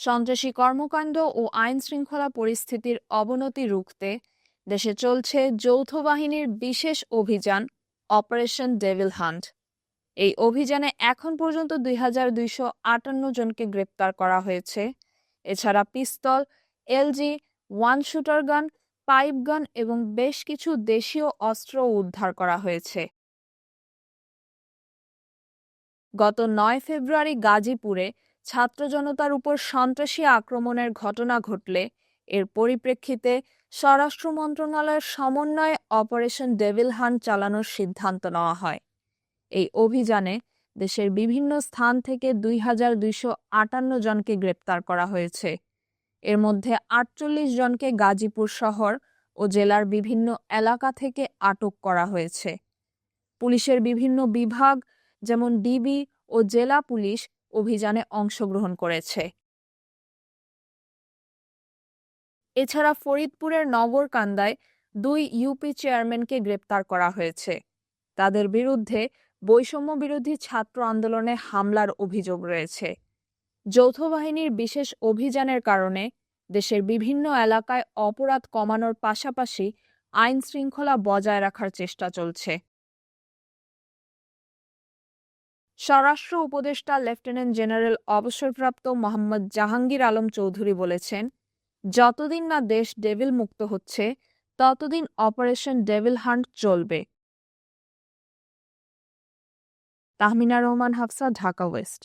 সন্ত্রাসী কর্মকাণ্ড ও আইনশৃঙ্খলা পরিস্থিতির অবনতি রুখতে দেশে চলছে যৌথ বাহিনীর বিশেষ অভিযান অপারেশন ডেভিল হান্ট। এই অভিযানে এখন পর্যন্ত ২,২৫৮ জনকে গ্রেপ্তার করা হয়েছে। এছাড়া pistol, LG, one shooter gun, pipe gun এবং বেশ কিছু দেশীয় অস্ত্রও উদ্ধার করা হয়েছে। গত ৯ ফেব্রুয়ারি গাজীপুরে ছাত্র জনতার উপর সন্ত্রাসী আক্রমণের ঘটনা ঘটলে এর পরিপ্রেক্ষিতে স্বরাষ্ট্র মন্ত্রণালয়ের সমন্বয়ে অপারেশন ডেভিল হান্ট চালানোর সিদ্ধান্ত নেওয়া হয়। এই অভিযানে দেশের বিভিন্ন স্থান থেকে ২,২৫৮ জনকে গ্রেপ্তার করা হয়েছে। এর মধ্যে ৪৮ জনকে গাজীপুর শহর ও জেলার বিভিন্ন এলাকা থেকে আটক করা হয়েছে। পুলিশের বিভিন্ন বিভাগ যেমন ডিবি ও জেলা পুলিশ অভিযানে অংশগ্রহণ করেছে। এছাড়া ফরিদপুরের নগরকান্দায় ২ ইউপি চেয়ারম্যানকে গ্রেপ্তার করা হয়েছে। তাদের বিরুদ্ধে বৈষম্য বিরোধী ছাত্র আন্দোলনে হামলার অভিযোগ রয়েছে। যৌথ বাহিনীর বিশেষ অভিযানের কারণে দেশের বিভিন্ন এলাকায় অপরাধ কমানোর পাশাপাশি আইন শৃঙ্খলা বজায় রাখার চেষ্টা চলছে। স্বরাষ্ট্র উপদেষ্টা লেফটেন্যান্ট জেনারেল অবসরপ্রাপ্ত মোহাম্মদ জাহাঙ্গীর আলম চৌধুরী বলেছেন, যতদিন না দেশ ডেভিল মুক্ত হচ্ছে ততদিন অপারেশন ডেভিল হান্ট চলবে। তাহমিনা রহমান হাফসা, ঢাকা ওয়েস্ট।